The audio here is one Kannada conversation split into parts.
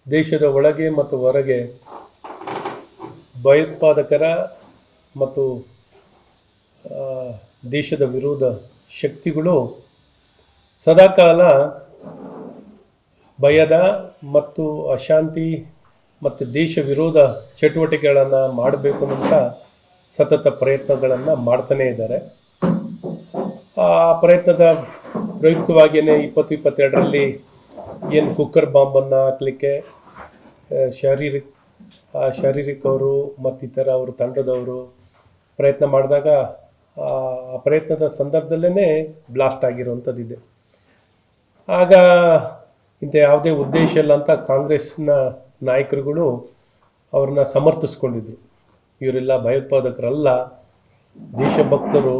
ದೇಶದ ಒಳಗೆ ಮತ್ತು ಹೊರಗೆ ಭಯೋತ್ಪಾದಕರ ಮತ್ತು ದೇಶದ ವಿರೋಧ ಶಕ್ತಿಗಳು ಸದಾಕಾಲ ಭಯದ ಮತ್ತು ಅಶಾಂತಿ ಮತ್ತು ದೇಶ ವಿರೋಧ ಚಟುವಟಿಕೆಗಳನ್ನು ಮಾಡಬೇಕು ಅಂತ ಸತತ ಪ್ರಯತ್ನಗಳನ್ನು ಮಾಡ್ತಾನೇ ಇದ್ದಾರೆ. ಆ ಪ್ರಯತ್ನದ ಪ್ರಯುಕ್ತವಾಗಿಯೇ 2022ರಲ್ಲಿ ಏನು ಕುಕ್ಕರ್ ಬಾಂಬನ್ನು ಹಾಕಲಿಕ್ಕೆ ಶಾರೀರಿಕ್ ಅವರು ಮತ್ತಿತರ ಅವರು ತಂಡದವರು ಪ್ರಯತ್ನ ಮಾಡಿದಾಗ ಆ ಪ್ರಯತ್ನದ ಸಂದರ್ಭದಲ್ಲೇ ಬ್ಲಾಸ್ಟ್ ಆಗಿರುವಂಥದ್ದಿದೆ. ಆಗ ಇಂಥ ಯಾವುದೇ ಉದ್ದೇಶ ಇಲ್ಲ ಅಂತ ಕಾಂಗ್ರೆಸ್ನ ನಾಯಕರುಗಳು ಅವ್ರನ್ನ ಸಮರ್ಥಿಸ್ಕೊಂಡಿದ್ರು. ಇವರೆಲ್ಲ ಭಯೋತ್ಪಾದಕರಲ್ಲ, ದೇಶಭಕ್ತರು,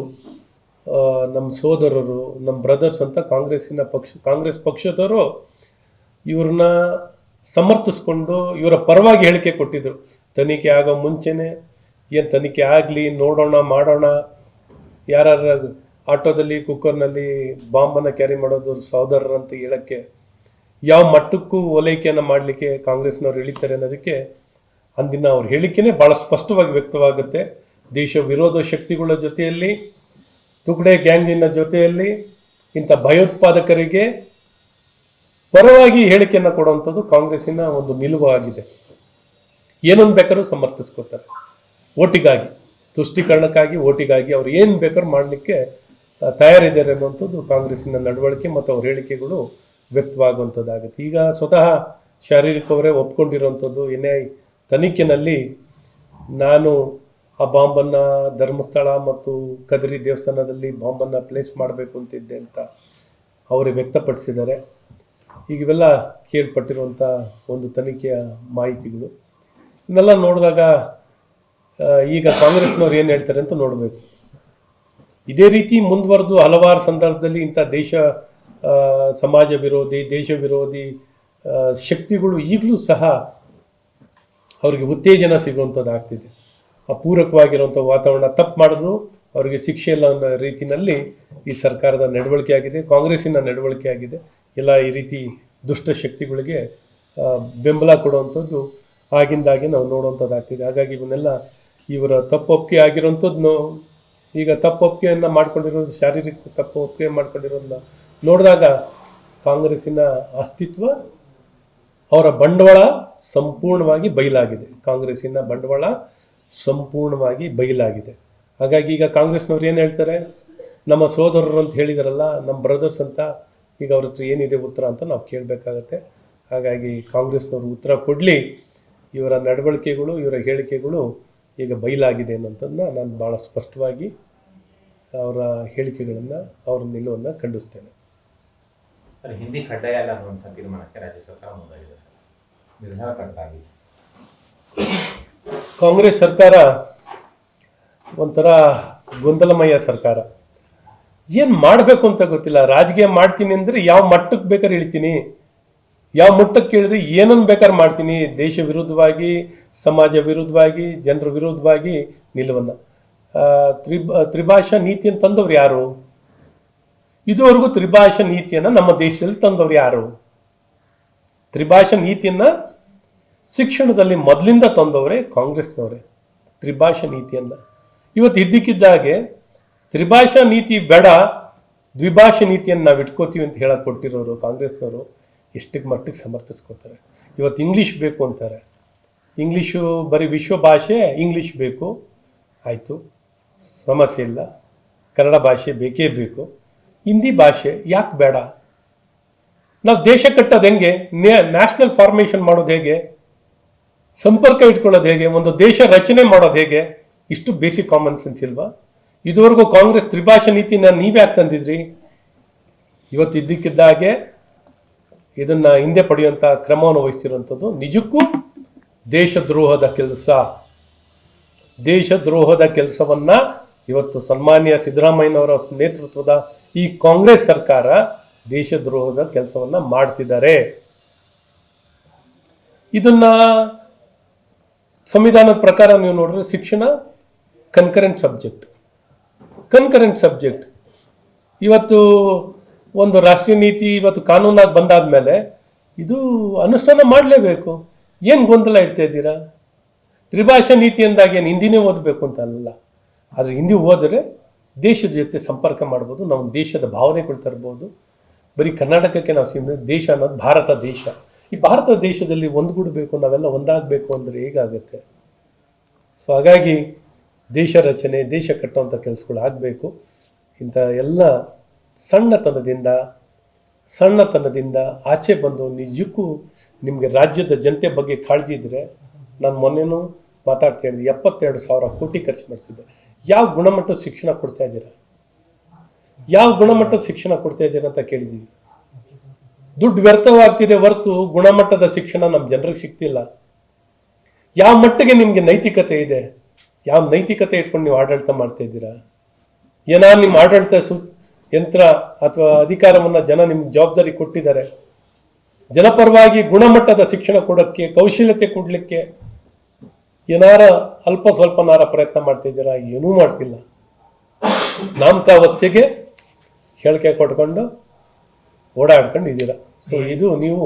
ನಮ್ಮ ಸೋದರರು, ನಮ್ಮ ಬ್ರದರ್ಸ್ ಅಂತ ಕಾಂಗ್ರೆಸ್ ಪಕ್ಷದವರು ಇವ್ರನ್ನ ಸಮರ್ಥಿಸ್ಕೊಂಡು ಇವರ ಪರವಾಗಿ ಹೇಳಿಕೆ ಕೊಟ್ಟಿದ್ರು. ತನಿಖೆ ಆಗೋ ಮುಂಚೆನೇ ಏನು ತನಿಖೆ ಆಗಲಿ, ನೋಡೋಣ, ಮಾಡೋಣ, ಯಾರು ಆಟೋದಲ್ಲಿ ಕುಕ್ಕರ್ನಲ್ಲಿ ಬಾಂಬನ್ನು ಕ್ಯಾರಿ ಮಾಡೋದು ಸಹೋದರರಂತ ಹೇಳೋಕ್ಕೆ ಯಾವ ಮಟ್ಟಕ್ಕೂ ಓಲೈಕೆಯನ್ನು ಮಾಡಲಿಕ್ಕೆ ಕಾಂಗ್ರೆಸ್ನವ್ರು ಹೇಳಿದ್ದಾರೆ ಅನ್ನೋದಕ್ಕೆ ಅಂದಿನ ಅವ್ರ ಹೇಳಿಕೆನೇ ಭಾಳ ಸ್ಪಷ್ಟವಾಗಿ ವ್ಯಕ್ತವಾಗುತ್ತೆ. ದೇಶ ವಿರೋಧ ಶಕ್ತಿಗಳ ಜೊತೆಯಲ್ಲಿ, ತುಕಡೆ ಗ್ಯಾಂಗಿನ ಜೊತೆಯಲ್ಲಿ ಇಂಥ ಭಯೋತ್ಪಾದಕರಿಗೆ ಪರವಾಗಿ ಹೇಳಿಕೆಯನ್ನು ಕೊಡುವಂಥದ್ದು ಕಾಂಗ್ರೆಸ್ಸಿನ ಒಂದು ನಿಲುವು ಆಗಿದೆ. ಏನೊಂದು ಬೇಕಾದ್ರೂ ಸಮರ್ಥಿಸ್ಕೋತಾರೆ, ಓಟಿಗಾಗಿ, ತುಷ್ಟೀಕರಣಕ್ಕಾಗಿ, ಓಟಿಗಾಗಿ ಅವ್ರು ಏನು ಬೇಕಾದ್ರೂ ಮಾಡಲಿಕ್ಕೆ ತಯಾರಿದ್ದಾರೆ ಅನ್ನುವಂಥದ್ದು ಕಾಂಗ್ರೆಸ್ಸಿನ ನಡವಳಿಕೆ ಮತ್ತು ಅವ್ರ ಹೇಳಿಕೆಗಳು ವ್ಯಕ್ತವಾಗುವಂಥದ್ದಾಗುತ್ತೆ. ಈಗ ಸ್ವತಃ ಶಾರೀರಿಕ ಅವರೇ ಒಪ್ಕೊಂಡಿರುವಂಥದ್ದು NIA ತನಿಖೆಯಲ್ಲಿ ನಾನು ಆ ಬಾಂಬನ್ನು ಧರ್ಮಸ್ಥಳ ಮತ್ತು ಕದರಿ ದೇವಸ್ಥಾನದಲ್ಲಿ ಬಾಂಬನ್ನು ಪ್ಲೇಸ್ ಮಾಡಬೇಕು ಅಂತಿದ್ದೆ ಅಂತ ಅವರೇ ವ್ಯಕ್ತಪಡಿಸಿದ್ದಾರೆ. ಈಗ ಇವೆಲ್ಲ ಕೇಳ್ಪಟ್ಟಿರುವಂಥ ಒಂದು ತನಿಖೆಯ ಮಾಹಿತಿಗಳು. ಇದನ್ನೆಲ್ಲ ನೋಡಿದಾಗ ಈಗ ಕಾಂಗ್ರೆಸ್ನವ್ರು ಏನು ಹೇಳ್ತಾರೆ ಅಂತ ನೋಡಬೇಕು. ಇದೇ ರೀತಿ ಮುಂದುವರೆದು ಹಲವಾರು ಸಂದರ್ಭದಲ್ಲಿ ಇಂಥ ಸಮಾಜ ವಿರೋಧಿ, ದೇಶ ವಿರೋಧಿ ಶಕ್ತಿಗಳು ಈಗಲೂ ಸಹ ಅವರಿಗೆ ಉತ್ತೇಜನ ಸಿಗುವಂಥದ್ದಾಗ್ತಿದೆ. ಅಪೂರಕವಾಗಿರುವಂಥ ವಾತಾವರಣ ತಪ್ಪು ಮಾಡಿದ್ರು ಅವರಿಗೆ ಶಿಕ್ಷೆ ಇಲ್ಲ ಅನ್ನೋ ರೀತಿಯಲ್ಲಿ ಈ ಸರ್ಕಾರದ ನಡವಳಿಕೆ ಆಗಿದೆ, ಕಾಂಗ್ರೆಸ್ಸಿನ ನಡವಳಿಕೆ ಆಗಿದೆ. ಎಲ್ಲ ಈ ರೀತಿ ದುಷ್ಟ ಶಕ್ತಿಗಳಿಗೆ ಬೆಂಬಲ ಕೊಡುವಂಥದ್ದು ಆಗಿಂದಾಗೆ ನಾವು ನೋಡುವಂಥದ್ದಾಗ್ತಿದೆ. ಹಾಗಾಗಿ ಇವನ್ನೆಲ್ಲ ಇವರ ತಪ್ಪೊಪ್ಪಿಗೆ ಆಗಿರೋಂಥದ್ದು, ಈಗ ತಪ್ಪೊಪ್ಪಿಗೆಯನ್ನು ಮಾಡ್ಕೊಂಡಿರೋದು, ಶಾರೀರಿಕ ತಪ್ಪೊಪ್ಪಿಗೆ ಮಾಡ್ಕೊಂಡಿರೋದನ್ನ ನೋಡಿದಾಗ ಕಾಂಗ್ರೆಸ್ಸಿನ ಅಸ್ತಿತ್ವ, ಅವರ ಬಂಡವಾಳ ಸಂಪೂರ್ಣವಾಗಿ ಬಯಲಾಗಿದೆ. ಕಾಂಗ್ರೆಸ್ಸಿನ ಬಂಡವಾಳ ಸಂಪೂರ್ಣವಾಗಿ ಬಯಲಾಗಿದೆ. ಹಾಗಾಗಿ ಈಗ ಕಾಂಗ್ರೆಸ್ನವ್ರು ಏನು ಹೇಳ್ತಾರೆ, ನಮ್ಮ ಸೋದರರು ಅಂತ ಹೇಳಿದಾರಲ್ಲ, ನಮ್ಮ ಬ್ರದರ್ಸ್ ಅಂತ, ಈಗ ಅವ್ರ ಹತ್ರ ಏನಿದೆ ಉತ್ತರ ಅಂತ ನಾವು ಕೇಳಬೇಕಾಗತ್ತೆ. ಹಾಗಾಗಿ ಕಾಂಗ್ರೆಸ್ನವರು ಉತ್ತರ ಕೊಡಲಿ. ಇವರ ನಡವಳಿಕೆಗಳು, ಇವರ ಹೇಳಿಕೆಗಳು ಈಗ ಬಯಲಾಗಿದೆ ಅನ್ನೋಂಥದ್ದನ್ನ ನಾನು ಭಾಳ ಸ್ಪಷ್ಟವಾಗಿ ಅವರ ಹೇಳಿಕೆಗಳನ್ನು, ಅವರ ನಿಲುವನ್ನು ಖಂಡಿಸ್ತೇನೆ. ಸರ್, ಹಿಂದಿ ಕಡ್ಡಾಯ ಅಲ್ಲ ಅನ್ನುವಂಥ ತೀರ್ಮಾನಕ್ಕೆ ರಾಜ್ಯ ಸರ್ಕಾರ ಮುಂದಾಗಿದೆ ಸರ್, ನಿರ್ಧಾರ ಕಡ್ಡಾಯ. ಕಾಂಗ್ರೆಸ್ ಸರ್ಕಾರ ಒಂಥರ ಗೊಂದಲಮಯ ಸರ್ಕಾರ. ಏನು ಮಾಡಬೇಕು ಅಂತ ಗೊತ್ತಿಲ್ಲ. ರಾಜಕೀಯ ಮಾಡ್ತೀನಿ ಅಂದರೆ ಯಾವ ಮಟ್ಟಕ್ಕೆ ಬೇಕಾದ್ರೆ ಇಳಿತೀನಿ, ಯಾವ ಮಟ್ಟಕ್ಕೆ ಇಳಿದ್ರೆ ಏನನ್ನು ಬೇಕಾದ್ರೆ ಮಾಡ್ತೀನಿ. ದೇಶ ವಿರುದ್ಧವಾಗಿ, ಸಮಾಜ ವಿರುದ್ಧವಾಗಿ, ಜನರ ವಿರುದ್ಧವಾಗಿ ನಿಲುವನ್ನು. ತ್ರಿಭಾಷಾ ನೀತಿಯನ್ನು ತಂದವ್ರು ಯಾರು? ಇದುವರೆಗೂ ತ್ರಿಭಾಷಾ ನೀತಿಯನ್ನು ನಮ್ಮ ದೇಶದಲ್ಲಿ ತಂದವ್ರು ಯಾರು? ತ್ರಿಭಾಷಾ ನೀತಿಯನ್ನು ಶಿಕ್ಷಣದಲ್ಲಿ ಮೊದಲಿಂದ ತಂದವರೇ ಕಾಂಗ್ರೆಸ್ನವರೇ. ತ್ರಿಭಾಷಾ ನೀತಿಯನ್ನು ಇವತ್ತು ಇದ್ದಕ್ಕಿದ್ದಾಗೆ ತ್ರಿಭಾಷಾ ನೀತಿ ಬೇಡ, ದ್ವಿಭಾಷಾ ನೀತಿಯನ್ನು ನಾವು ಇಟ್ಕೋತೀವಿ ಅಂತ ಹೇಳಕ್ ಕೊಟ್ಟಿರೋರು ಕಾಂಗ್ರೆಸ್ನವರು ಎಷ್ಟಕ್ಕೆ ಮಟ್ಟಿಗೆ ಸಮರ್ಥಿಸ್ಕೋತಾರೆ. ಇವತ್ತು ಇಂಗ್ಲೀಷ್ ಬೇಕು ಅಂತಾರೆ. ಇಂಗ್ಲೀಷು ಬರೀ ವಿಶ್ವ ಭಾಷೆ, ಇಂಗ್ಲೀಷ್ ಬೇಕು, ಆಯಿತು, ಸಮಸ್ಯೆ ಇಲ್ಲ. ಕನ್ನಡ ಭಾಷೆ ಬೇಕೇ ಬೇಕು. ಹಿಂದಿ ಭಾಷೆ ಯಾಕೆ ಬೇಡ? ನಾವು ದೇಶ ಕಟ್ಟೋದು ಹೆಂಗೆ? ನ್ಯಾಷನಲ್ ಫಾರ್ಮೇಷನ್ ಮಾಡೋದು ಹೇಗೆ? ಸಂಪರ್ಕ ಇಟ್ಕೊಳ್ಳೋದು ಹೇಗೆ? ಒಂದು ದೇಶ ರಚನೆ ಮಾಡೋದು ಹೇಗೆ? ಇಷ್ಟು ಬೇಸಿಕ್ ಕಾಮನ್ ಸೆನ್ಸ್ ಇಲ್ವಾ? ಇದುವರೆಗೂ ಕಾಂಗ್ರೆಸ್ ತ್ರಿಭಾಷಾ ನೀತಿನ ನೀವ್ಯಾಕೆ ತಂದಿದ್ರಿ? ಇವತ್ತು ಇದ್ದಕ್ಕಿದ್ದಾಗೆ ಇದನ್ನ ಹಿಂದೆ ಪಡೆಯುವಂಥ ಕ್ರಮವನ್ನು ವಹಿಸಿರುವಂಥದ್ದು ನಿಜಕ್ಕೂ ದೇಶದ್ರೋಹದ ಕೆಲಸ. ದೇಶದ್ರೋಹದ ಕೆಲಸವನ್ನ ಇವತ್ತು ಸನ್ಮಾನ್ಯ ಸಿದ್ದರಾಮಯ್ಯನವರ ನೇತೃತ್ವದ ಈ ಕಾಂಗ್ರೆಸ್ ಸರ್ಕಾರ ದೇಶದ್ರೋಹದ ಕೆಲಸವನ್ನ ಮಾಡ್ತಿದ್ದಾರೆ. ಇದನ್ನ ಸಂವಿಧಾನದ ಪ್ರಕಾರ ನೀವು ನೋಡಿದ್ರೆ ಶಿಕ್ಷಣ ಕನ್ಕರೆಂಟ್ ಸಬ್ಜೆಕ್ಟ್. ಇವತ್ತು ಒಂದು ರಾಷ್ಟ್ರೀಯ ನೀತಿ ಇವತ್ತು ಕಾನೂನಾಗಿ ಬಂದಾದ್ಮೇಲೆ ಇದು ಅನುಷ್ಠಾನ ಮಾಡಲೇಬೇಕು. ಏನು ಗೊಂದಲ ಇಡ್ತಾ ಇದ್ದೀರಾ? ತ್ರಿಭಾಷಾ ನೀತಿ ಅಂದಾಗ ಏನು ಹಿಂದಿನೇ ಓದಬೇಕು ಅಂತ ಅಲ್ಲ, ಆದರೆ ಹಿಂದಿ ಓದಿದ್ರೆ ದೇಶದ ಜೊತೆ ಸಂಪರ್ಕ ಮಾಡ್ಬೋದು, ನಾವು ದೇಶದ ಭಾವನೆಗಳು ತರ್ಬೋದು. ಬರೀ ಕರ್ನಾಟಕಕ್ಕೆ ನಾವು ದೇಶ ಅನ್ನೋದು ಭಾರತ ದೇಶ. ಈ ಭಾರತ ದೇಶದಲ್ಲಿ ಒಂದುಗೂಡಬೇಕು, ನಾವೆಲ್ಲ ಒಂದಾಗಬೇಕು ಅಂದರೆ ಹೇಗಾಗುತ್ತೆ? ಸೊ ಹಾಗಾಗಿ ದೇಶ ರಚನೆ, ದೇಶ ಕಟ್ಟುವಂಥ ಕೆಲಸಗಳು ಆಗಬೇಕು. ಇಂಥ ಎಲ್ಲ ಸಣ್ಣತನದಿಂದ ಆಚೆ ಬಂದು ನಿಜಕ್ಕೂ ನಿಮಗೆ ರಾಜ್ಯದ ಜನತೆ ಬಗ್ಗೆ ಕಾಳಜಿ ಇದ್ದರೆ, ನಾನು ಮೊನ್ನೆನೂ ಮಾತಾಡ್ತಾ ಹೇಳಿದೆ, 72,000 ಕೋಟಿ ಖರ್ಚು ಮಾಡ್ತಿದ್ದೆ. ಯಾವ ಗುಣಮಟ್ಟದ ಶಿಕ್ಷಣ ಕೊಡ್ತಾ ಇದ್ದೀರಾ? ಯಾವ ಗುಣಮಟ್ಟದ ಶಿಕ್ಷಣ ಕೊಡ್ತಾ ಇದ್ದೀರಾ ಅಂತ ಕೇಳಿದ್ದೀವಿ. ದುಡ್ಡು ವ್ಯರ್ಥವಾಗ್ತಿದೆ ಹೊರತು ಗುಣಮಟ್ಟದ ಶಿಕ್ಷಣ ನಮ್ಮ ಜನರಿಗೆ ಸಿಗ್ತಿಲ್ಲ. ಯಾವ ಮಟ್ಟಿಗೆ ನಿಮಗೆ ನೈತಿಕತೆ ಇದೆ? ಯಾವ ನೈತಿಕತೆ ಇಟ್ಕೊಂಡು ನೀವು ಆಡಳಿತ ಮಾಡ್ತಾ ಇದ್ದೀರಾ? ಏನಾದ್ರು ನಿಮ್ಮ ಆಡಳಿತ ಯಂತ್ರ ಅಥವಾ ಅಧಿಕಾರವನ್ನು ಜನ ನಿಮ್ಗೆ ಜವಾಬ್ದಾರಿ ಕೊಟ್ಟಿದ್ದಾರೆ, ಜನಪರವಾಗಿ ಗುಣಮಟ್ಟದ ಶಿಕ್ಷಣ ಕೊಡೋಕ್ಕೆ, ಕೌಶಲ್ಯತೆ ಕೊಡಲಿಕ್ಕೆ ಏನಾರ ಅಲ್ಪ ಸ್ವಲ್ಪನಾರ ಪ್ರಯತ್ನ ಮಾಡ್ತಾ ಇದ್ದೀರಾ? ಏನೂ ಮಾಡ್ತಿಲ್ಲ. ನಾಮಕಾವಸ್ಥೆಗೆ ಹೇಳಿಕೆ ಕೊಟ್ಕೊಂಡು ಓಡಾಡ್ಕೊಂಡು ಇದ್ದೀರಾ. ಸೊ ಇದು ನೀವು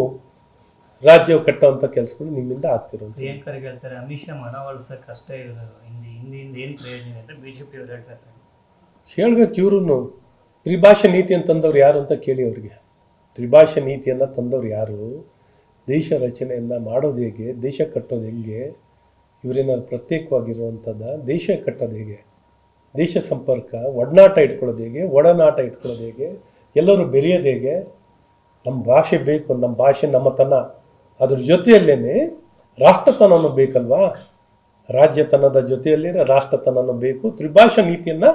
ರಾಜ್ಯ ಕಟ್ಟುವಂಥ ಕೆಲಸಗಳು ನಿಮ್ಮಿಂದ ಆಗ್ತಿರೋದು. ಪ್ರಿಯಾಂಕರಿಗೆ ಹೇಳ್ತಾರೆ ಅಮಿತ್ ಶಾ ಮನವೊಲಿಸಕ್ಕೆ ಅಷ್ಟೇ ಹಿಂದಿಯಿಂದ ಏನು ಪ್ರಯೋಜನ ಅಂತ ಬಿಜೆಪಿ ಅವರು ಹೇಳ್ತಾರೆ. ಹೇಳ್ಬೇಕು ಇವ್ರು. ತ್ರಿಭಾಷಾ ನೀತಿ ಅಂತ ತಂದವ್ರು ಯಾರು ಅಂತ ಕೇಳಿ ಅವ್ರಿಗೆ. ತ್ರಿಭಾಷಾ ನೀತಿಯನ್ನು ತಂದವ್ರು ಯಾರು? ದೇಶ ರಚನೆಯನ್ನು ಮಾಡೋದು ಹೇಗೆ? ದೇಶ ಕಟ್ಟೋದು ಹೆಂಗೆ? ಇವರೇನಾದ್ರು ಪ್ರತ್ಯೇಕವಾಗಿರುವಂಥದ್ದು? ದೇಶ ಕಟ್ಟೋದು ಹೇಗೆ? ದೇಶ ಸಂಪರ್ಕ, ಒಡನಾಟ ಇಟ್ಕೊಳ್ಳೋದು ಹೇಗೆ? ಒಡನಾಟ ಇಟ್ಕೊಳ್ಳೋದು ಹೇಗೆ? ಎಲ್ಲರೂ ಬೆರೆಯೋದು ಹೇಗೆ? ನಮ್ಮ ಭಾಷೆ ಬೇಕು, ನಮ್ಮ ಭಾಷೆ ನಮ್ಮತನ, ಅದ್ರ ಜೊತೆಯಲ್ಲೇ ರಾಷ್ಟ್ರತನನೂ ಬೇಕಲ್ವಾ? ರಾಜ್ಯತನದ ಜೊತೆಯಲ್ಲಿ ರಾಷ್ಟ್ರತನನೂ ಬೇಕು. ತ್ರಿಭಾಷಾ ನೀತಿಯನ್ನು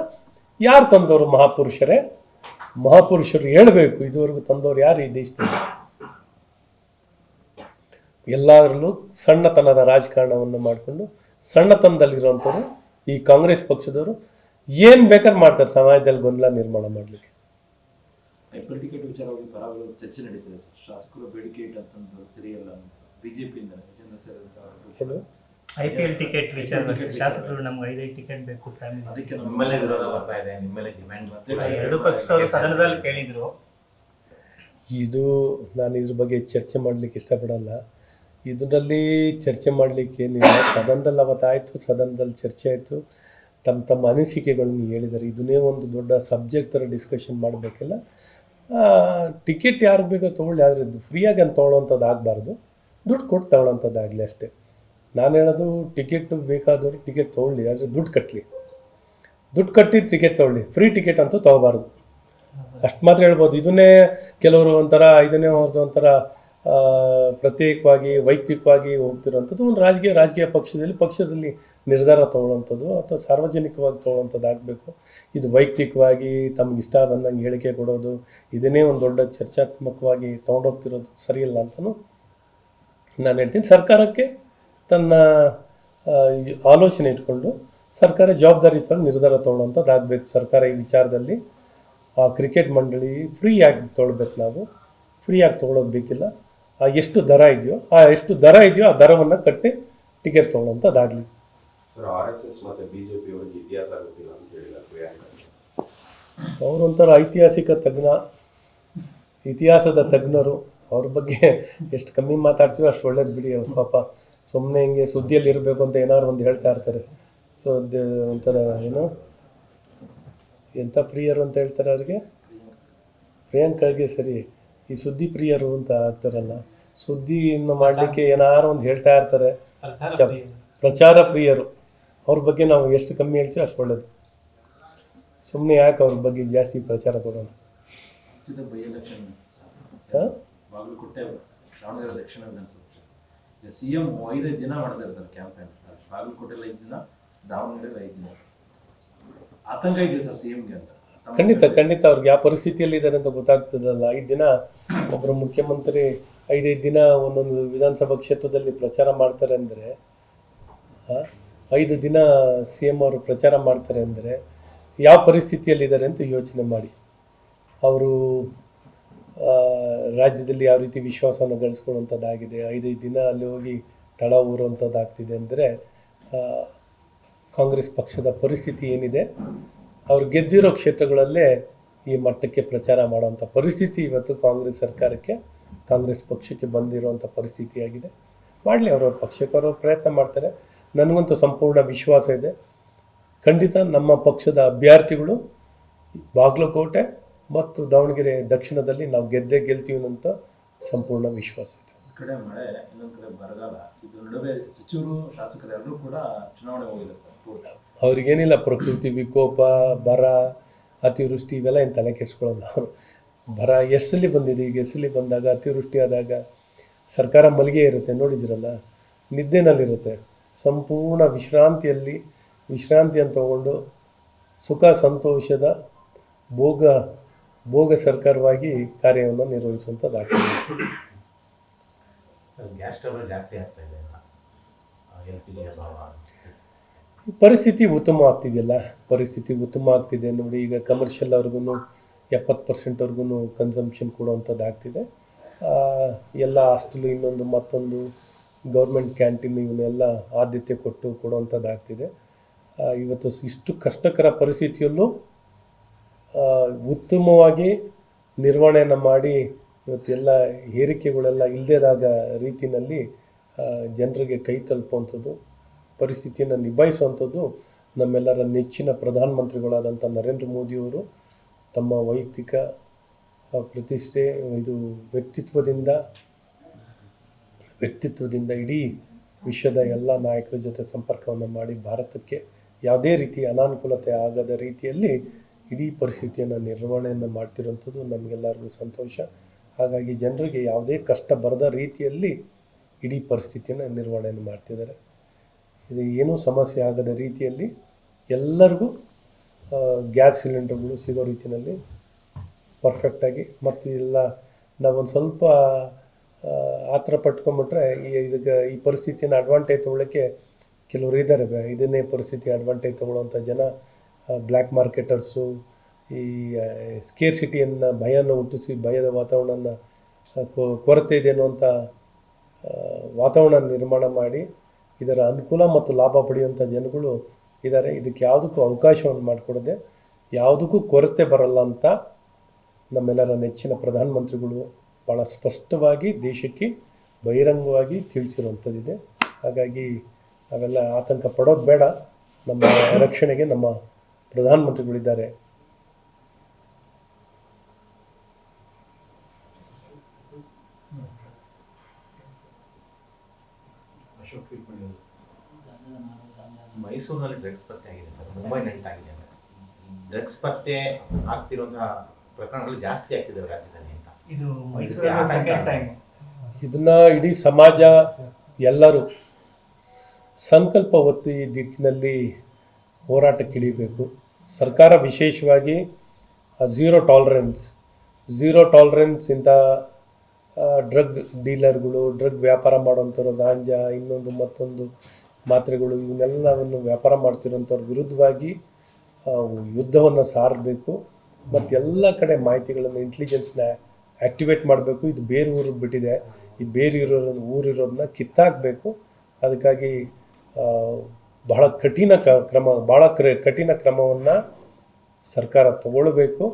ಯಾರು ತಂದವರು? ಮಹಾಪುರುಷರು ಹೇಳಬೇಕು. ಇದುವರೆಗೂ ತಂದವರು ಯಾರು ಈ ದೇಶದಲ್ಲಿ? ಎಲ್ಲದರಲ್ಲೂ ಸಣ್ಣತನದ ರಾಜಕಾರಣವನ್ನು ಮಾಡಿಕೊಂಡು ಸಣ್ಣತನದಲ್ಲಿರುವಂಥವ್ರು ಈ ಕಾಂಗ್ರೆಸ್ ಪಕ್ಷದವರು ಏನು ಬೇಕಾದ್ರೆ ಮಾಡ್ತಾರೆ ಸಮಾಜದಲ್ಲಿ ಗೊಂದಲ ನಿರ್ಮಾಣ ಮಾಡಲಿಕ್ಕೆ. ಐಪಿಎಲ್ ಟಿಕೆಟ್ ವಿಚಾರವಾಗಿ ಪರವಾಗಿ ಚರ್ಚೆ ನಡೀತಿದೆ ಸರ್. ಶಾಸಕರು ಬೇಡಿಕೆ ಇಟ್ಟಂತಂದು ಸರಿಯಲ್ಲ ಅಂತ ಬಿಜೆಪಿಯಿಂದ ಐಪಿಎಲ್ ಟಿಕೆಟ್ ವಿಚಾರವಾಗಿ ಶಾಸಕರು ನಮ್ಗೆ 5 ಟಿಕೆಟ್ ಬೇಕು ಅದಕ್ಕೆ ನಿಮ್ಮಲ್ಲೇ ವಿರೋಧ ಬರ್ತಾ ಇದೆ, ನಿಮ್ಮಲ್ಲೇ ಡಿಮ್ಯಾಂಡ್ ಎರಡು ಪಕ್ಷದವರು ಸದನದಲ್ಲಿ ಕೇಳಿದ್ರು. ಇದು ನಾನು ಇದ್ರ ಬಗ್ಗೆ ಚರ್ಚೆ ಮಾಡಲಿಕ್ಕೆ ಇಷ್ಟಪಡಲ್ಲ. ಇದರಲ್ಲಿ ಚರ್ಚೆ ಮಾಡಲಿಕ್ಕೆ ಏನಿಲ್ಲ. ಸದನದಲ್ಲಿ ಅವತ್ತಾಯಿತು, ಸದನದಲ್ಲಿ ಚರ್ಚೆ ಆಯಿತು, ತಮ್ಮ ಅನಿಸಿಕೆಗಳನ್ನು ಹೇಳಿದ್ದಾರೆ. ಇದನ್ನೇ ಒಂದು ದೊಡ್ಡ ಸಬ್ಜೆಕ್ಟ್ ಥರ ಡಿಸ್ಕಷನ್ ಮಾಡಬೇಕಿಲ್ಲ. ಟಿಕೆಟ್ ಯಾರಿಗೆ ಬೇಕೋ ತೊಗೊಳ್ಳಿ, ಆದರೆ ಫ್ರೀಯಾಗಿ ಅಂತ ತೊಗೊಳ್ಳೋವಂಥದ್ದು ಆಗಬಾರ್ದು, ದುಡ್ಡು ಕೊಟ್ಟು ತಗೊಳ್ಳೋವಂಥದ್ದಾಗಲಿ ಅಷ್ಟೇ. ನಾನು ಹೇಳೋದು ಟಿಕೆಟ್ ಬೇಕಾದವರು ಟಿಕೆಟ್ ತೊಗೊಳ್ಳಿ, ಆದರೆ ದುಡ್ಡು ಕಟ್ಟಿ ಟಿಕೆಟ್ ತೊಗೊಳ್ಳಿ, ಫ್ರೀ ಟಿಕೆಟ್ ಅಂತೂ ತೊಗೋಬಾರ್ದು. ಅಷ್ಟು ಮಾತ್ರ ಹೇಳ್ಬೋದು. ಇದನ್ನೇ ಕೆಲವರು ಇದನ್ನೇ ಅವ್ರದ್ದು ಒಂಥರ ಪ್ರತ್ಯೇಕವಾಗಿ ವೈಯಕ್ತಿಕವಾಗಿ ಹೋಗ್ತಿರೋವಂಥದ್ದು ಒಂದು ರಾಜಕೀಯ ಪಕ್ಷದಲ್ಲಿ ನಿರ್ಧಾರ ತೊಗೊಳ್ಳೋವಂಥದ್ದು ಅಥವಾ ಸಾರ್ವಜನಿಕವಾಗಿ ತೊಗೊಳ್ಳೋವಂಥದ್ದು ಆಗಬೇಕು. ಇದು ವೈಯಕ್ತಿಕವಾಗಿ ತಮ್ಗೆ ಇಷ್ಟ ಬಂದಂಗೆ ಹೇಳಿಕೆ ಕೊಡೋದು, ಇದನ್ನೇ ಒಂದು ದೊಡ್ಡ ಚರ್ಚಾತ್ಮಕವಾಗಿ ತೊಗೊಂಡೋಗ್ತಿರೋದು ಸರಿಯಿಲ್ಲ ಅಂತಲೂ ನಾನು ಹೇಳ್ತೀನಿ. ಸರ್ಕಾರಕ್ಕೆ ತನ್ನ ಆಲೋಚನೆ ಇಟ್ಕೊಂಡು ಸರ್ಕಾರ ಜವಾಬ್ದಾರಿಯುತವಾಗಿ ನಿರ್ಧಾರ ತೊಗೊಳ್ಳೋವಂಥದ್ದು ಆಗಬೇಕು. ಸರ್ಕಾರ ಈ ವಿಚಾರದಲ್ಲಿ ಕ್ರಿಕೆಟ್ ಮಂಡಳಿ ಫ್ರೀಯಾಗಿ ತೊಗೊಳ್ಬೇಕು. ನಾವು ಫ್ರೀಯಾಗಿ ತೊಗೊಳೋದು ಬೇಕಿಲ್ಲ. ಎಷ್ಟು ದರ ಇದೆಯೋ ಆ ದರವನ್ನು ಕಟ್ಟಿ ಟಿಕೆಟ್ ತೊಗೊಳ್ಳೋವಂಥದ್ದಾಗಲಿ. RSS ಮತ್ತು ಬಿಜೆಪಿ ಅವರಿಗೆ ಇತಿಹಾಸ ಗೊತ್ತಿಲ್ಲ ಅಂತ ಹೇಳಿಲ್ಲ ಪ್ರಿಯಾಂಕಾ. ಅವರೊಂಥರ ಇತಿಹಾಸದ ತಜ್ಞರು. ಅವ್ರ ಬಗ್ಗೆ ಎಷ್ಟು ಕಮ್ಮಿ ಮಾತಾಡ್ತೀವೋ ಅಷ್ಟು ಒಳ್ಳೇದು ಬಿಡಿ. ಅವ್ರು ಪಾಪ ಸುಮ್ಮನೆ ಹಿಂಗೆ ಸುದ್ದಿಯಲ್ಲಿ ಇರಬೇಕು ಅಂತ ಏನಾದ್ರು ಒಂದು ಹೇಳ್ತಾ ಇರ್ತಾರೆ. ಸೊ ಒಂಥರ ಎಂಥ ಪ್ರಿಯರು ಅಂತ ಹೇಳ್ತಾರೆ ಅವ್ರಿಗೆ, ಪ್ರಿಯಾಂಕಾಗೆ ಸರಿ ಈ ಸುದ್ದಿ ಪ್ರಿಯರು ಅಂತ ಆಗ್ತಾರಲ್ಲ, ಸುದ್ದಿಯನ್ನು ಮಾಡಲಿಕ್ಕೆ ಏನಾರು ಒಂದು ಹೇಳ್ತಾ ಇರ್ತಾರೆ. ಪ್ರಚಾರ ಪ್ರಿಯರು. ಅವ್ರ ಬಗ್ಗೆ ನಾವು ಎಷ್ಟು ಕಮ್ಮಿ ಹೇಳ್ತೀವಿ ಅಷ್ಟು ಒಳ್ಳೇದು. ಸುಮ್ಮನೆ ಯಾಕೆ ಅವ್ರ ಬಗ್ಗೆ ಜಾಸ್ತಿ ಪ್ರಚಾರ ಕೊಡೋಣ. ಬಾಗಲಕೋಟೆ ದಾವಣಗೆರೆ ದಕ್ಷಿಣ ವಿಧಾನಸಭೆ ಸಿಎಂ 5 ದಿನ ಮಾಡಿದ್ದಾರೆ ಸರ್ ಕ್ಯಾಂಪೇನ್. ಬಾಗಲಕೋಟೆಲ್ಲ 5 ದಿನ, ದಾವಣಗೆರೆ 5 ದಿನ. ಆತಂಕ ಇದೆ ಸರ್ ಸಿಎಂಗೆ ಅಂತ. ಖಂಡಿತ ಅವ್ರಿಗೆ ಯಾವ ಪರಿಸ್ಥಿತಿಯಲ್ಲಿ ಇದ್ದಾರೆ ಅಂತ ಗೊತ್ತಾಗ್ತದಲ್ಲ. 5 ದಿನ ಒಬ್ಬರು ಮುಖ್ಯಮಂತ್ರಿ 5 ದಿನ ಒಂದೊಂದು ವಿಧಾನಸಭಾ ಕ್ಷೇತ್ರದಲ್ಲಿ ಪ್ರಚಾರ ಮಾಡ್ತಾರೆ ಅಂದರೆ, 5 ದಿನ CM ಅವರು ಪ್ರಚಾರ ಮಾಡ್ತಾರೆ ಅಂದರೆ ಯಾವ ಪರಿಸ್ಥಿತಿಯಲ್ಲಿದ್ದಾರೆ ಅಂತ ಯೋಚನೆ ಮಾಡಿ. ಅವರು ರಾಜ್ಯದಲ್ಲಿ ಯಾವ ರೀತಿ ವಿಶ್ವಾಸವನ್ನು ಗಳಿಸ್ಕೊಳ್ಳುವಂಥದ್ದಾಗಿದೆ, 5 ದಿನ ಅಲ್ಲಿ ಹೋಗಿ ತಳ ಊರುವಂಥದ್ದಾಗ್ತಿದೆ ಅಂದರೆ ಕಾಂಗ್ರೆಸ್ ಪಕ್ಷದ ಪರಿಸ್ಥಿತಿ ಏನಿದೆ, ಅವ್ರು ಗೆದ್ದಿರೋ ಕ್ಷೇತ್ರಗಳಲ್ಲೇ ಈ ಮಟ್ಟಕ್ಕೆ ಪ್ರಚಾರ ಮಾಡೋವಂಥ ಪರಿಸ್ಥಿತಿ ಇವತ್ತು ಕಾಂಗ್ರೆಸ್ ಸರ್ಕಾರಕ್ಕೆ ಕಾಂಗ್ರೆಸ್ ಪಕ್ಷಕ್ಕೆ ಬಂದಿರುವಂಥ ಪರಿಸ್ಥಿತಿಯಾಗಿದೆ. ಮಾಡಲಿ, ಅವರವ್ರ ಪಕ್ಷಕ್ಕೆ ಅವ್ರವ್ರು ಪ್ರಯತ್ನ ಮಾಡ್ತಾರೆ. ನನಗಂತೂ ಸಂಪೂರ್ಣ ವಿಶ್ವಾಸ ಇದೆ. ಖಂಡಿತ ನಮ್ಮ ಪಕ್ಷದ ಅಭ್ಯರ್ಥಿಗಳು ಬಾಗಲಕೋಟೆ ಮತ್ತು ದಾವಣಗೆರೆ ದಕ್ಷಿಣದಲ್ಲಿ ನಾವು ಗೆಲ್ತೀವಿ ಅಂತ ಸಂಪೂರ್ಣ ವಿಶ್ವಾಸ ಇದೆ. ಒಂದ್ ಕಡೆ ಮಳೆ, ಇನ್ನೊಂದ್ ಕಡೆ ಬರಗಾಲ, ಇದು ನಡುವೆ ಸಚಿವರು ಶಾಸಕರು ಎಲ್ಲರೂ ಕೂಡ ಚುನಾವಣೆ ಹೋಗಿದ್ದಾರೆ ಸರ್ ಪೂರ್ತಿ. ಅವ್ರಿಗೇನಿಲ್ಲ, ಪ್ರಕೃತಿ ವಿಕೋಪ, ಬರ, ಅತಿವೃಷ್ಟಿ ಇವೆಲ್ಲ ಏನು ತಲೆ ಕೆಡಿಸ್ಕೊಳ್ಳಲ್ಲ ಅವರು. ಬರ ಎಷ್ಟು ಸಲ ಬಂದಿದೆ, ಈಗ ಎಷ್ಟು ಸಲ ಬಂದಾಗ ಅತಿವೃಷ್ಟಿ ಆದಾಗ ಸರ್ಕಾರ ಮಲ್ಲಿಗೆ ಇರುತ್ತೆ, ನೋಡಿದಿರಲ್ಲ, ನಿದ್ದೆನಲ್ಲಿರುತ್ತೆ. ಸಂಪೂರ್ಣ ವಿಶ್ರಾಂತಿಯನ್ನು ತಗೊಂಡು ಸುಖ ಸಂತೋಷದ ಭೋಗ ಸರ್ಕಾರವಾಗಿ ಕಾರ್ಯವನ್ನು ನಿರ್ವಹಿಸುವಂಥದ್ದಾಗ್ತದೆ. ಗ್ಯಾಸ್ ಟ್ರಬಲ್ ಜಾಸ್ತಿ ಆಗ್ತಾ ಇದೆ ಅಂತ LPG ಅಭಾವ. ಪರಿಸ್ಥಿತಿ ಉತ್ತಮ ಆಗ್ತಿದೆ ನೋಡಿ. ಈಗ ಕಮರ್ಷಿಯಲ್ ಅವ್ರಿಗೂ 70%ವರ್ಗೂ ಕನ್ಸಂಪ್ಷನ್ ಕೊಡುವಂಥದ್ದು ಆಗ್ತಿದೆ. ಎಲ್ಲ ಹಾಸ್ಟೆಲು, ಇನ್ನೊಂದು ಮತ್ತೊಂದು ಗೌರ್ಮೆಂಟ್ ಕ್ಯಾಂಟೀನ್ ಇವನ್ನೆಲ್ಲ ಆದ್ಯತೆ ಕೊಡುವಂಥದ್ದು ಆಗ್ತಿದೆ. ಇವತ್ತು ಇಷ್ಟು ಕಷ್ಟಕರ ಪರಿಸ್ಥಿತಿಯಲ್ಲೂ ಉತ್ತಮವಾಗಿ ನಿರ್ವಹಣೆಯನ್ನು ಮಾಡಿ ಇವತ್ತೆಲ್ಲ ಏರಿಕೆಗಳೆಲ್ಲ ಇಲ್ಲದೇದಾಗ ರೀತಿಯಲ್ಲಿ ಜನರಿಗೆ ಕೈ ತಲುಪುವಂಥದ್ದು, ಪರಿಸ್ಥಿತಿಯನ್ನು ನಿಭಾಯಿಸುವಂಥದ್ದು ನಮ್ಮೆಲ್ಲರ ನೆಚ್ಚಿನ ಪ್ರಧಾನಮಂತ್ರಿಗಳಾದಂಥ ನರೇಂದ್ರ ಮೋದಿಯವರು ತಮ್ಮ ವೈಯಕ್ತಿಕ ಪ್ರತಿಷ್ಠೆ ವ್ಯಕ್ತಿತ್ವದಿಂದ ಇಡೀ ವಿಶ್ವದ ಎಲ್ಲ ನಾಯಕರ ಜೊತೆ ಸಂಪರ್ಕವನ್ನು ಮಾಡಿ ಭಾರತಕ್ಕೆ ಯಾವುದೇ ರೀತಿ ಅನಾನುಕೂಲತೆ ಆಗದ ರೀತಿಯಲ್ಲಿ ಇಡೀ ಪರಿಸ್ಥಿತಿಯನ್ನು ನಿರ್ವಹಣೆಯನ್ನು ಮಾಡ್ತಿರೋಂಥದ್ದು ನಮಗೆಲ್ಲರಿಗೂ ಸಂತೋಷ. ಹಾಗಾಗಿ ಜನರಿಗೆ ಯಾವುದೇ ಕಷ್ಟ ಬರದ ರೀತಿಯಲ್ಲಿ ಇಡೀ ಪರಿಸ್ಥಿತಿಯನ್ನು ನಿರ್ವಹಣೆಯನ್ನು ಮಾಡ್ತಿದ್ದಾರೆ. ಇದು ಏನೂ ಸಮಸ್ಯೆ ಆಗದ ರೀತಿಯಲ್ಲಿ ಎಲ್ಲರಿಗೂ ಗ್ಯಾಸ್ ಸಿಲಿಂಡರ್ಗಳು ಸಿಗೋ ರೀತಿಯಲ್ಲಿ ಪರ್ಫೆಕ್ಟಾಗಿ, ಮತ್ತು ಎಲ್ಲ ನಾವೊಂದು ಸ್ವಲ್ಪ ಆತರ ಪಟ್ಕೊಂಡ್ಬಿಟ್ರೆ ಈ ಪರಿಸ್ಥಿತಿಯನ್ನು ಅಡ್ವಾಂಟೇಜ್ ತೊಗೊಳ್ಳೋಕ್ಕೆ ಕೆಲವರು ಇದ್ದಾರೆ. ಇದನ್ನೇ ಪರಿಸ್ಥಿತಿ ಅಡ್ವಾಂಟೇಜ್ ತೊಗೊಳ್ಳೋವಂಥ ಜನ ಬ್ಲ್ಯಾಕ್ ಮಾರ್ಕೆಟರ್ಸು, ಈ ಸ್ಕೇರ್ಸಿಟಿಯನ್ನು ಭಯನ ಹುಟ್ಟಿಸಿ ಭಯದ ವಾತಾವರಣನ ಕೊರತೆ ಇದೆ ಅನ್ನುವಂಥ ವಾತಾವರಣ ನಿರ್ಮಾಣ ಮಾಡಿ ಇದರ ಅನುಕೂಲ ಮತ್ತು ಲಾಭ ಪಡೆಯುವಂಥ ಜನಗಳು ಇದ್ದಾರೆ. ಇದಕ್ಕೆ ಯಾವುದಕ್ಕೂ ಅವಕಾಶವನ್ನು ಮಾಡಿಕೊಡದೆ ಯಾವುದಕ್ಕೂ ಕೊರತೆ ಬರಲ್ಲ ಅಂತ ನಮ್ಮೆಲ್ಲರ ನೆಚ್ಚಿನ ಪ್ರಧಾನಮಂತ್ರಿಗಳು ಭಾಳ ಸ್ಪಷ್ಟವಾಗಿ ದೇಶಕ್ಕೆ ಬಹಿರಂಗವಾಗಿ ತಿಳಿಸಿರುವಂಥದ್ದಿದೆ. ಹಾಗಾಗಿ ನಾವೆಲ್ಲ ಆತಂಕ ಪಡೋದು ಬೇಡ. ನಮ್ಮ ರಕ್ಷಣೆಗೆ ನಮ್ಮ ಪ್ರಧಾನಮಂತ್ರಿಗಳಿದ್ದಾರೆ. ಮೈಸೂರಿನಲ್ಲಿ ಡ್ರಗ್ಸ್ ಪತ್ತೆ ಆಗಿದೆ ಸರ್, ಮುಂಬೈ ನಂಟಾಗಿದೆ. ಡ್ರಗ್ಸ್ ಪತ್ತೆ ಆಗ್ತಿರುವಂತಹ ಪ್ರಕರಣಗಳು ಜಾಸ್ತಿ ಆಗ್ತಿದ್ದಾವೆ ರಾಜ್ಯದಲ್ಲಿ ಅಂತ. ಇದು ಮೈಸೂರಲ್ಲಿ ಸೆಕೆಂಡ್ ಟೈಮ್. ಇದನ್ನ ಇಡೀ ಸಮಾಜ ಎಲ್ಲರೂ ಸಂಕಲ್ಪ ಹೊತ್ತು ಈ ದಿಕ್ಕಿನಲ್ಲಿ ಹೋರಾಟಕ್ಕಿಳಿಬೇಕು. ಸರ್ಕಾರ ವಿಶೇಷವಾಗಿ ಝೀರೋ ಟಾಲರೆನ್ಸ್ ಇಂಥ ಡ್ರಗ್ ಡೀಲರ್ಗಳು, ಡ್ರಗ್ ವ್ಯಾಪಾರ ಮಾಡೋಂಥವ್ರು, ಗಾಂಜಾ, ಇನ್ನೊಂದು ಮತ್ತೊಂದು ಮಾತ್ರೆಗಳು, ಇವನ್ನೆಲ್ಲವನ್ನು ವ್ಯಾಪಾರ ಮಾಡ್ತಿರೋಂಥವ್ರ ವಿರುದ್ಧವಾಗಿ ಯುದ್ಧವನ್ನು ಸಾರಬೇಕು. ಮತ್ತು ಎಲ್ಲ ಕಡೆ ಮಾಹಿತಿಗಳನ್ನು, ಇಂಟೆಲಿಜೆನ್ಸ್ನ ಆ್ಯಕ್ಟಿವೇಟ್ ಮಾಡಬೇಕು. ಇದು ಬೇರೆ ಊರಿಗೆ ಬಿಟ್ಟಿದೆ, ಈ ಬೇರೆ ಊರಿರೋದನ್ನ ಕಿತ್ತಾಕಬೇಕು. ಅದಕ್ಕಾಗಿ ಬಹಳ ಕಠಿಣ ಕ್ರಮವನ್ನು ಸರ್ಕಾರ ತಗೊಳ್ಬೇಕು.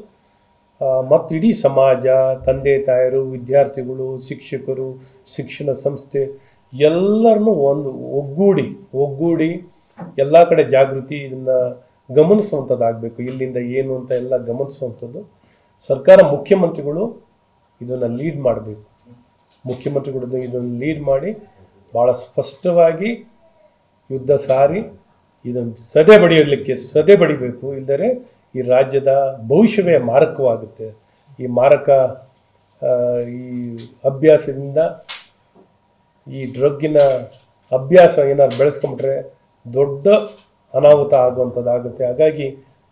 ಮತ್ತು ಇಡೀ ಸಮಾಜ, ತಂದೆ ತಾಯರು, ವಿದ್ಯಾರ್ಥಿಗಳು, ಶಿಕ್ಷಕರು, ಶಿಕ್ಷಣ ಸಂಸ್ಥೆ ಎಲ್ಲರನ್ನೂ ಒಗ್ಗೂಡಿ ಎಲ್ಲ ಕಡೆ ಜಾಗೃತಿ ಇದನ್ನು ಗಮನಿಸುವಂಥದ್ದಾಗಬೇಕು. ಇಲ್ಲಿಂದ ಏನು ಅಂತ ಎಲ್ಲ ಗಮನಿಸುವಂಥದ್ದು ಸರ್ಕಾರ. ಮುಖ್ಯಮಂತ್ರಿಗಳು ಇದನ್ನು ಲೀಡ್ ಮಾಡಬೇಕು. ಮುಖ್ಯಮಂತ್ರಿಗಳು ಇದನ್ನು ಲೀಡ್ ಮಾಡಿ ಭಾಳ ಸ್ಪಷ್ಟವಾಗಿ ಯುದ್ಧ ಸಾರಿ ಇದನ್ನು ಸದೆ ಬಡಿಬೇಕು. ಇಲ್ಲದರೆ ಈ ರಾಜ್ಯದ ಭವಿಷ್ಯವೇ ಮಾರಕವಾಗುತ್ತೆ. ಈ ಅಭ್ಯಾಸದಿಂದ, ಈ ಡ್ರಗ್ಗಿನ ಅಭ್ಯಾಸ ಏನಾದ್ರು ಬೆಳೆಸ್ಕೊಂಬಿಟ್ರೆ ದೊಡ್ಡ ಅನಾಹುತ ಆಗುವಂಥದ್ದಾಗುತ್ತೆ. ಹಾಗಾಗಿ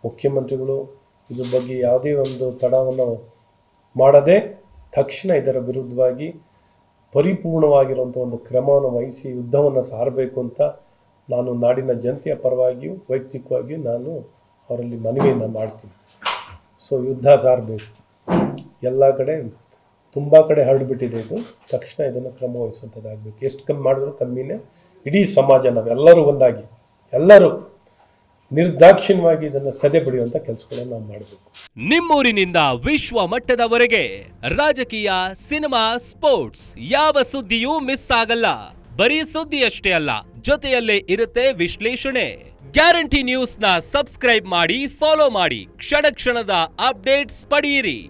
ಮುಖ್ಯಮಂತ್ರಿಗಳು ಇದ್ರ ಬಗ್ಗೆ ಯಾವುದೇ ಒಂದು ತಡವನ್ನು ಮಾಡದೆ ತಕ್ಷಣ ಇದರ ವಿರುದ್ಧವಾಗಿ ಪರಿಪೂರ್ಣವಾಗಿರುವಂಥ ಒಂದು ಕ್ರಮವನ್ನು ವಹಿಸಿ ಯುದ್ಧವನ್ನು ಸಾರಬೇಕು ಅಂತ ನಾನು ನಾಡಿನ ಜನತೆಯ ಪರವಾಗಿಯೂ ವೈಯಕ್ತಿಕವಾಗಿಯೂ ನಾನು ಅವರಲ್ಲಿ ಮನವಿಯನ್ನು ಮಾಡ್ತೀನಿ. ಸೊ ಯುದ್ಧ ಸಾರಬೇಕು. ಎಲ್ಲ ಕಡೆ ತುಂಬ ಕಡೆ ಹರಡ್ಬಿಟ್ಟಿದೆ ಇದು. ತಕ್ಷಣ ಇದನ್ನು ಕ್ರಮ ವಹಿಸುವಂಥದ್ದಾಗಬೇಕು. ಎಷ್ಟು ಕಮ್ಮಿ ಮಾಡಿದ್ರು ಕಮ್ಮಿನೇ. ಇಡೀ ಸಮಾಜ ನಾವೆಲ್ಲರೂ ಒಂದಾಗಿ, ಎಲ್ಲರೂ ನಿರ್ದಾಕ್ಷಿಣ್ಯವಾಗಿ ಇದನ್ನು ಸದೆ ಬಡಿಯುವಂಥ ಕೆಲಸಗಳನ್ನು ನಾವು ಮಾಡಬೇಕು. ನಿಮ್ಮೂರಿನಿಂದ ವಿಶ್ವ ಮಟ್ಟದವರೆಗೆ ರಾಜಕೀಯ, ಸಿನಿಮಾ, ಸ್ಪೋರ್ಟ್ಸ್ ಯಾವ ಸುದ್ದಿಯೂ ಮಿಸ್ ಆಗಲ್ಲ. ಬರೀ ಸುದ್ದಿಯಷ್ಟೇ ಅಲ್ಲ, ಜೊತೆಯಲ್ಲೇ ಇರುತ್ತೆ ವಿಶ್ಲೇಷಣೆ. ಗ್ಯಾರಂಟಿ ನ್ಯೂಸ್ನ ಸಬ್ಸ್ಕ್ರೈಬ್ ಮಾಡಿ, ಫಾಲೋ ಮಾಡಿ, ಕ್ಷಣ ಕ್ಷಣದ ಅಪ್ಡೇಟ್ಸ್ ಪಡೆಯಿರಿ.